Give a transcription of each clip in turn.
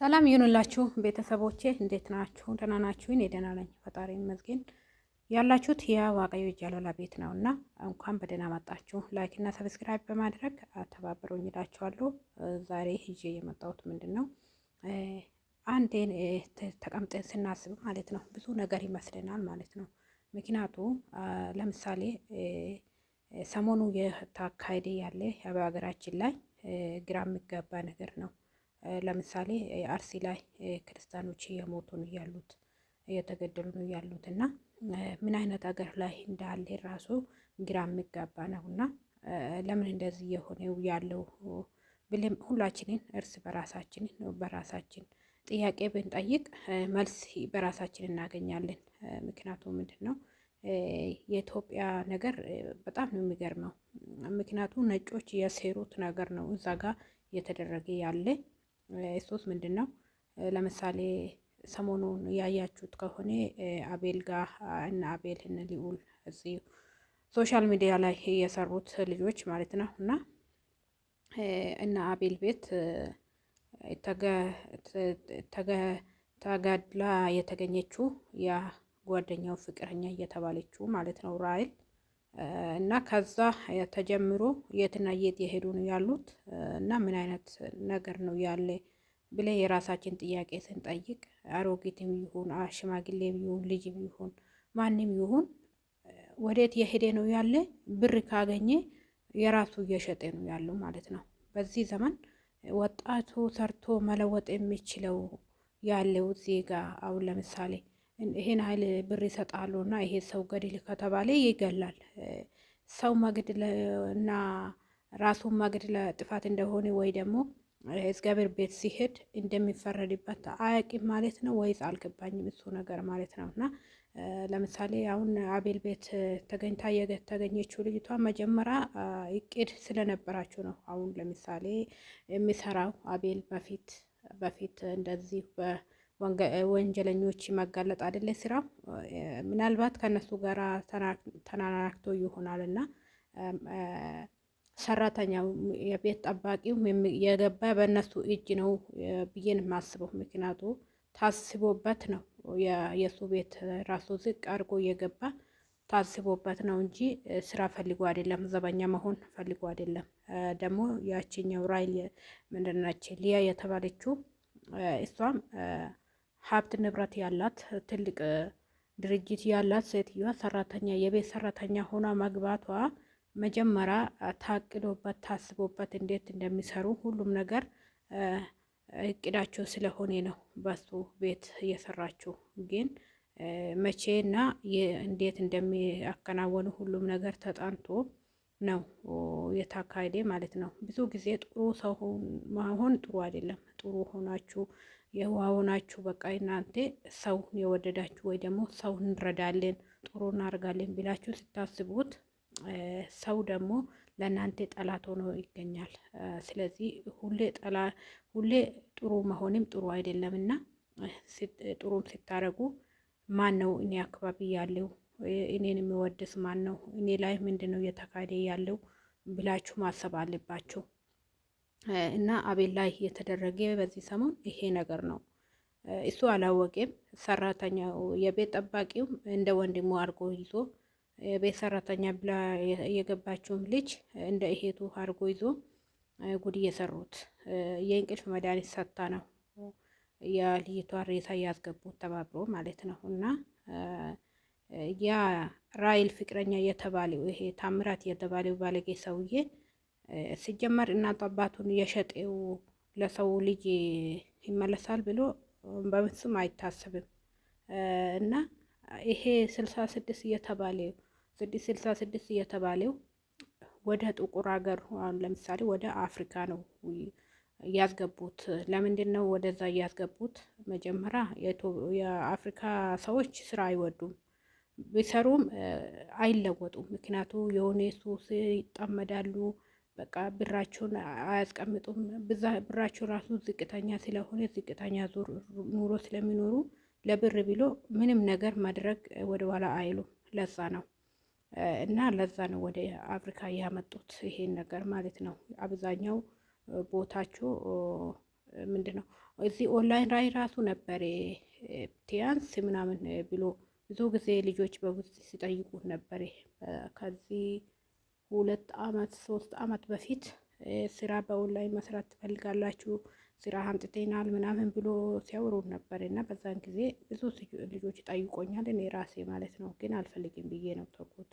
ሰላም ይሁንላችሁ ቤተሰቦቼ፣ እንዴት ናችሁ? ደህና ናችሁ? እኔ ደህና ነኝ፣ ፈጣሪ ይመስገን። ያላችሁት የዋቀዮ ጃሎላ ቤት ነው እና እንኳን በደህና መጣችሁ። ላይክ እና ሰብስክራይብ በማድረግ አተባበሩኝ እላችኋለሁ። ዛሬ ይዤ የመጣሁት ምንድን ነው፣ አንዴን ተቀምጠን ስናስብ ማለት ነው ብዙ ነገር ይመስለናል ማለት ነው። ምክንያቱ ለምሳሌ ሰሞኑ የተካሄደ ያለ በሀገራችን ላይ ግራ የሚጋባ ነገር ነው። ለምሳሌ አርሲ ላይ ክርስቲያኖች እየሞቱ ነው ያሉት፣ እየተገደሉ ነው ያሉት እና ምን አይነት ሀገር ላይ እንዳለ ራሱ ግራ የሚጋባ ነው እና ለምን እንደዚህ የሆነው ያለው ብለም ሁላችንን እርስ በራሳችን ጥያቄ ብንጠይቅ መልስ በራሳችን እናገኛለን። ምክንያቱም ምንድን ነው የኢትዮጵያ ነገር በጣም ነው የሚገርመው። ምክንያቱም ነጮች የሴሩት ነገር ነው እዛ ጋር እየተደረገ ያለ። እሱስ ምንድን ነው? ለምሳሌ ሰሞኑን ያያችሁት ከሆነ አቤል ጋር እና አቤል እነ ልዑል እዚህ ሶሻል ሚዲያ ላይ የሰሩት ልጆች ማለት ነው እና አቤል ቤት ተጋድላ የተገኘችው ያ ጓደኛው ፍቅረኛ እየተባለችው ማለት ነው ራይል እና ከዛ ተጀምሮ የትና የት የሄዱ ነው ያሉት እና ምን አይነት ነገር ነው ያለ ብለ የራሳችን ጥያቄ ስንጠይቅ አሮጊትም ይሁን ሽማግሌም ይሁን ልጅም ይሁን ማንም ይሁን ወዴት የሄደ ነው ያለ? ብር ካገኘ የራሱ እየሸጠ ነው ያለው ማለት ነው። በዚህ ዘመን ወጣቱ ሰርቶ መለወጥ የሚችለው ያለው ዜጋ አሁን ለምሳሌ ይሄን ኃይል ብር ይሰጣሉ እና ይሄ ሰው ገድል ከተባለ ይገላል። ሰው መግደል እና ራሱን መግደል ጥፋት እንደሆነ ወይ ደግሞ እግዚአብሔር ቤት ሲሄድ እንደሚፈረድበት አያውቅም ማለት ነው ወይስ? አልገባኝም እሱ ነገር ማለት ነው። እና ለምሳሌ አሁን አቤል ቤት ተገኝታ የተገኘችው ልጅቷ መጀመሪያ እቅድ ስለነበራችሁ ነው። አሁን ለምሳሌ የሚሰራው አቤል በፊት እንደዚህ ወንጀለኞች ማጋለጥ አይደለ ስራው። ምናልባት ከነሱ ጋር ተናናክቶ ይሆናል እና ሰራተኛው የቤት ጠባቂው የገባ በእነሱ እጅ ነው ብዬን የማስበው። ምክንያቱ ታስቦበት ነው የሱ ቤት ራሱ ዝቅ አድርጎ የገባ ታስቦበት ነው እንጂ ስራ ፈልጎ አይደለም፣ ዘበኛ መሆን ፈልጎ አይደለም። ደግሞ ያቺኛው ራይል ምንድነች ሊያ የተባለችው እሷም ሀብት ንብረት ያላት ትልቅ ድርጅት ያላት ሴትዮዋ ሰራተኛ የቤት ሰራተኛ ሆና መግባቷ መጀመሪያ ታቅዶበት ታስቦበት እንዴት እንደሚሰሩ ሁሉም ነገር እቅዳቸው ስለሆነ ነው በሱ ቤት እየሰራችው። ግን መቼና እንዴት እንደሚያከናወኑ ሁሉም ነገር ተጣንቶ ነው የታካሄደ ማለት ነው። ብዙ ጊዜ ጥሩ ሰው መሆን ጥሩ አይደለም። ጥሩ ሆናችሁ የዋህ ሆናችሁ በቃ እናንተ ሰው የወደዳችሁ ወይ ደግሞ ሰው እንረዳለን ጥሩ እናደርጋለን ብላችሁ ስታስቡት ሰው ደግሞ ለእናንተ ጠላት ሆኖ ይገኛል። ስለዚህ ሁሌ ጥሩ መሆንም ጥሩ አይደለም እና ጥሩም ሲታረጉ ማን ነው እኔ አካባቢ ያለው እኔን የሚወድስ ማን ነው? እኔ ላይ ምንድን ነው እየተካሄደ ያለው ብላችሁ ማሰብ አለባችሁ። እና አቤል ላይ የተደረገ በዚህ ሰሞን ይሄ ነገር ነው። እሱ አላወቀም። ሰራተኛው የቤት ጠባቂው እንደ ወንድሙ አድርጎ ይዞ ቤት ሰራተኛ ብላ የገባችውም ልጅ እንደ እሄቱ አድርጎ ይዞ ጉድ እየሰሩት የእንቅልፍ መድኃኒት ሰጥታ ነው የልጅቷ ሬሳ ያስገቡት ተባብሮ ማለት ነው። እና ያ ራይል ፍቅረኛ የተባለው ይሄ ታምራት የተባለው ባለጌ ሰውዬ ሲጀመር እናት አባቱን የሸጠው ለሰው ልጅ ይመለሳል ብሎ በምስም አይታሰብም። እና ይሄ 66 የተባለው 666 የተባለው ወደ ጥቁር ሀገር አሁን ለምሳሌ ወደ አፍሪካ ነው ያስገቡት። ለምንድን ነው ወደዛ ያስገቡት? መጀመሪያ የአፍሪካ ሰዎች ስራ አይወዱም፣ ቢሰሩም አይለወጡም። ምክንያቱ የሆነ ሱስ ይጠመዳሉ። በቃ ብራቸውን አያስቀምጡም። ብራቸው ራሱ ዝቅተኛ ስለሆነ ዝቅተኛ ኑሮ ስለሚኖሩ ለብር ብሎ ምንም ነገር ማድረግ ወደኋላ አይሉም። ለዛ ነው እና ለዛ ነው ወደ አፍሪካ ያመጡት ይሄን ነገር ማለት ነው። አብዛኛው ቦታቸው ምንድነው እዚህ ኦንላይን ላይ ራሱ ነበር ቲያንስ ምናምን ብሎ ብዙ ጊዜ ልጆች በውስጥ ሲጠይቁት ነበር። ከዚህ 2 አመት 3 አመት በፊት ስራ በኦንላይን መስራት ትፈልጋላችሁ ስራ አምጥተናል ምናምን ብሎ ሲያወሩ ነበር። እና በዛን ጊዜ ብዙ ልጆች ጠይቆኛል፣ እኔ ራሴ ማለት ነው። ግን አልፈልግም ብዬ ነው ተውኩት።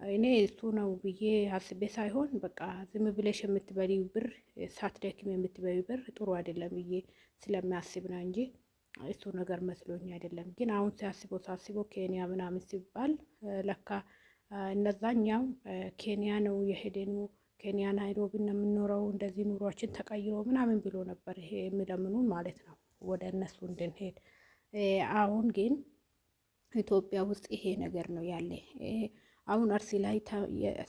እኔ እሱ ነው ብዬ አስቤ ሳይሆን በቃ ዝም ብለሽ የምትበሊው ብር ሳትደክም የምትበሊው ብር ጥሩ አይደለም ብዬ ስለሚያስብ ነው እንጂ እሱ ነገር መስሎኝ አይደለም። ግን አሁን ሳስበው ኬንያ ምናምን ሲባል ለካ እነዛኛው ኬንያ ነው የሄደኑ ኬንያ ናይሮቢ ነው የምንኖረው እንደዚህ ኑሯችን ተቀይሮ ምናምን ብሎ ነበር ይሄ የሚለምኑን ማለት ነው ወደ እነሱ እንድንሄድ። አሁን ግን ኢትዮጵያ ውስጥ ይሄ ነገር ነው ያለ። አሁን አርሲ ላይ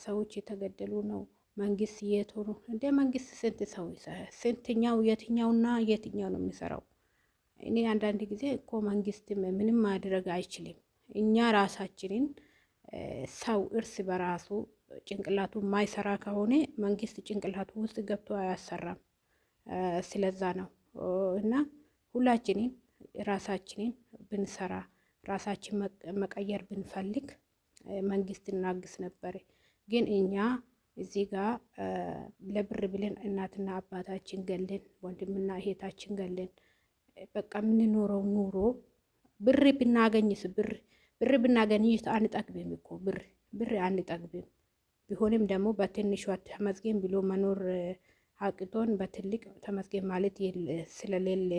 ሰዎች የተገደሉ ነው። መንግስት የት ሆኖ እንደ መንግስት ስንት ሰው ስንትኛው የትኛውና የትኛው ነው የሚሰራው? እኔ አንዳንድ ጊዜ እኮ መንግስት ምንም ማድረግ አይችልም። እኛ ራሳችንን ሰው እርስ በራሱ ጭንቅላቱ የማይሰራ ከሆነ መንግስት ጭንቅላቱ ውስጥ ገብቶ አያሰራም። ስለዛ ነው እና ሁላችንን ራሳችንን ብንሰራ ራሳችን መቀየር ብንፈልግ መንግስት እናግስ ነበር። ግን እኛ እዚህ ጋር ለብር ብለን እናትና አባታችን ገለን ወንድምና እህታችን ገለን በቃ የምንኖረው ኑሮ ብር ብናገኝስ ብር ብናገኝስ አንጠግብም እኮ ብር አንጠግብም። ቢሆንም ደግሞ በትንሿ ተመስገን ብሎ መኖር አቅቶን በትልቅ ተመስገን ማለት ስለሌለ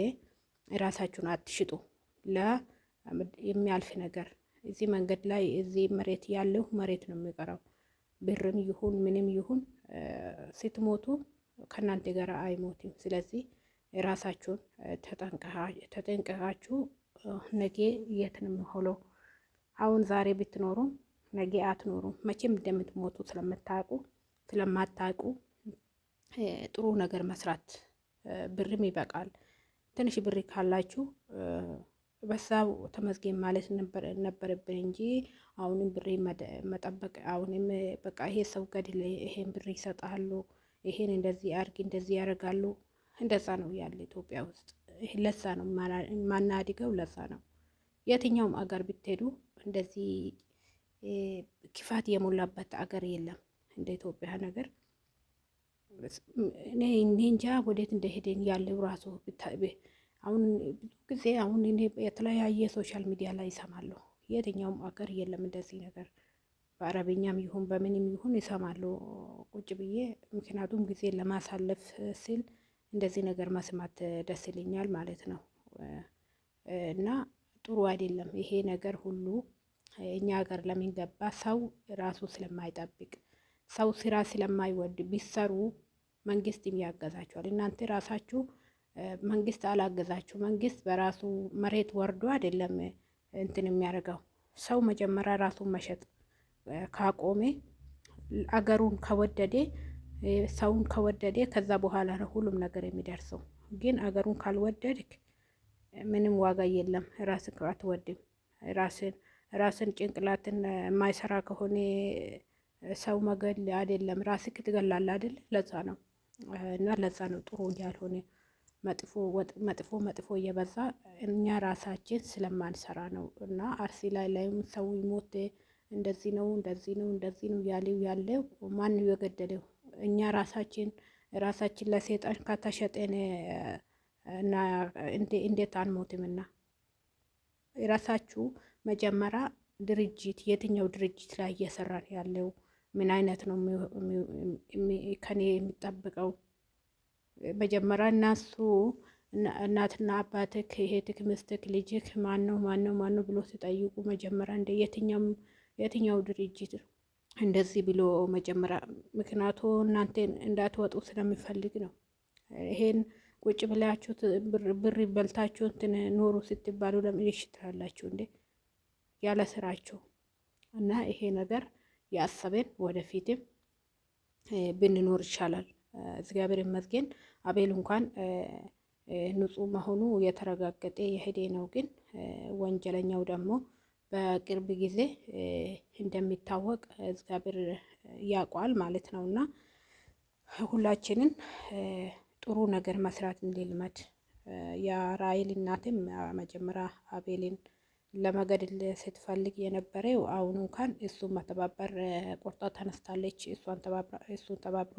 ራሳችሁን አትሽጡ የሚያልፍ ነገር። እዚህ መንገድ ላይ እዚህ መሬት ያለው መሬት ነው የሚቀረው። ብርም ይሁን ምንም ይሁን ስትሞቱ ከእናንተ ጋር አይሞትም። ስለዚህ ራሳችሁን ተጠንቀቃችሁ ነገ የት ነው የሚሆነው? አሁን ዛሬ ብትኖሩም ነገ አትኖሩም። መቼም እንደምትሞቱ ስለማታውቁ ጥሩ ነገር መስራት ብርም ይበቃል። ትንሽ ብር ካላችሁ በዛው ተመስገን ማለት ነበረብን እንጂ አሁንም ብር መጠበቅ አሁንም በቃ ይሄ ሰው ገድል ይሄን ብር ይሰጣሉ፣ ይሄን እንደዚህ አርግ እንደዚህ ያደርጋሉ። እንደዛ ነው ያለ ኢትዮጵያ ውስጥ። ለዛ ነው ማናድገው። ለዛ ነው የትኛውም አገር ብትሄዱ እንደዚህ ክፋት የሞላበት አገር የለም እንደ ኢትዮጵያ ነገር። እኔ እንጃ ወዴት እንደሄደን ያለው ራሱ አሁን ብዙ ጊዜ አሁን እኔ የተለያየ ሶሻል ሚዲያ ላይ ይሰማለሁ። የትኛውም አገር የለም እንደዚህ ነገር። በአረብኛም ይሁን በምንም ይሁን ይሰማሉ ቁጭ ብዬ። ምክንያቱም ጊዜ ለማሳለፍ ሲል እንደዚህ ነገር መስማት ደስ ይለኛል ማለት ነው። እና ጥሩ አይደለም ይሄ ነገር ሁሉ። እኛ ሀገር ለምን ገባ? ሰው ራሱ ስለማይጠብቅ ሰው ስራ ስለማይወድ ቢሰሩ መንግስትም ያገዛቸዋል። እናንተ ራሳችሁ መንግስት አላገዛችሁ። መንግስት በራሱ መሬት ወርዶ አይደለም እንትን የሚያደርገው። ሰው መጀመሪያ ራሱን መሸጥ ካቆሜ አገሩን ከወደደ ሰውን ከወደደ ከዛ በኋላ ነው ሁሉም ነገር የሚደርሰው። ግን አገሩን ካልወደድክ ምንም ዋጋ የለም። ራስን አትወድም። ራስን ጭንቅላትን የማይሰራ ከሆነ ሰው መገል አይደለም ራስክ ትገላለህ አይደል? ለዛ ነው እና ለዛ ነው ጥሩ ያልሆነ መጥፎ እየበዛ እኛ ራሳችን ስለማንሰራ ነው። እና አርሲ ላይም ሰው ይሞት እንደዚህ ነው ያለው ማን ነው የገደለው? እኛ ራሳችን ለሰይጣን ከተሸጠን እና እንዴት አንሞትምና? የራሳችሁ መጀመሪያ ድርጅት የትኛው ድርጅት ላይ እየሰራን ያለው ምን አይነት ነው ከኔ የሚጠብቀው? መጀመሪያ እናትና አባትክ እህትክ ምስትክ ልጅክ ማነው ብሎ ሲጠይቁ መጀመሪያ እንደ የትኛው ድርጅት እንደዚህ ብሎ መጀመሪያ፣ ምክንያቱ እናንተን እንዳትወጡ ስለሚፈልግ ነው። ይሄን ቁጭ ብላችሁ ብር በልታችሁ እንትን ኖሩ ስትባሉ ለምን ይሽትላላችሁ እንዴ? ያለ ስራችሁ። እና ይሄ ነገር ያሰበን ወደፊትም ብንኖር ይሻላል። እግዚአብሔር ይመስገን አቤል እንኳን ንጹህ መሆኑ የተረጋገጠ የሄደ ነው። ግን ወንጀለኛው ደግሞ በቅርብ ጊዜ እንደሚታወቅ እግዚአብሔር ያውቃል ማለት ነውና ሁላችንን ጥሩ ነገር መስራት እንልመድ። የራይል እናትም መጀመሪያ አቤልን ለመገደል ስትፈልግ የነበረው አሁን እንኳን እሱን መተባበር ቆርጣ ተነስታለች። እሱን ተባብሮ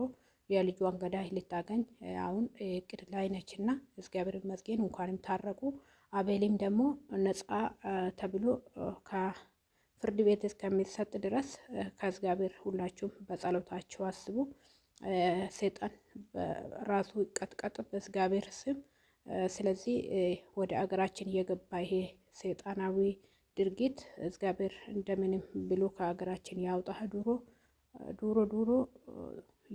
የልጇን ገዳይ ልታገኝ አሁን እቅድ ላይ ነች እና እግዚአብሔር ይመስገን እንኳንም ታረቁ። አቤልም ደግሞ ነፃ ተብሎ ከፍርድ ቤት እስከሚሰጥ ድረስ ከእግዚአብሔር ሁላችሁም በጸሎታችሁ አስቡ። ሰይጣን ራሱ ይቀጥቀጥ በእግዚአብሔር ስም። ስለዚህ ወደ አገራችን እየገባ ይሄ ሰይጣናዊ ድርጊት እግዚአብሔር እንደምንም ብሎ ከሀገራችን ያውጣ። ዱሮ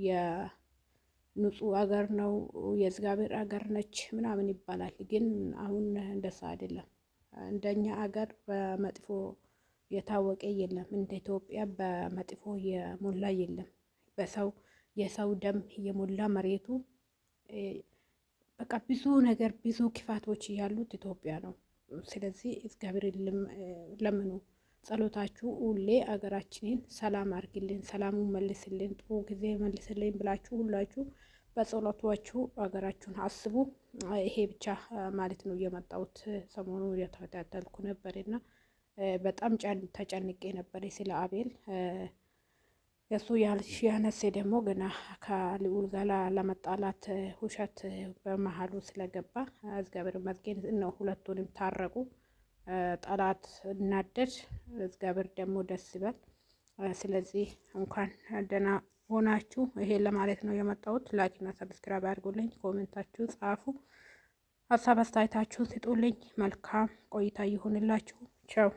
የንጹህ አገር ነው የእግዚአብሔር አገር ነች ምናምን ይባላል። ግን አሁን እንደዛ አይደለም። እንደኛ አገር በመጥፎ የታወቀ የለም። እንደ ኢትዮጵያ በመጥፎ የሞላ የለም። የሰው ደም የሞላ መሬቱ በቃ ብዙ ነገር ብዙ ክፋቶች ያሉት ኢትዮጵያ ነው። ስለዚህ እግዚአብሔር ለምኑ፣ ጸሎታችሁ ሁሌ አገራችንን ሰላም አርግልን፣ ሰላሙን መልስልን፣ ጥሩ ጊዜ መልስልን ብላችሁ ሁላችሁ በጸሎታችሁ አገራችሁን አስቡ። ይሄ ብቻ ማለት ነው የመጣሁት። ሰሞኑ የተከታተልኩ ነበርና በጣም ተጨንቄ ነበር ስለ አቤል። የሱ ያነሴ ደግሞ ገና ከልዑል ጋር ለመጣላት ውሸት በመሀሉ ስለገባ እግዚአብሔር ይመስገን ነው ሁለቱንም ታረቁ። ጠላት እናደድ፣ እግዚአብሔር ደግሞ ደስ ይበል። ስለዚህ እንኳን ደህና ሆናችሁ። ይሄን ለማለት ነው የመጣሁት። ላይክና ሰብስክራይብ አድርጉልኝ፣ ኮሜንታችሁ ጻፉ፣ ሀሳብ አስተያየታችሁን ስጡልኝ። መልካም ቆይታ ይሁንላችሁ። ቻው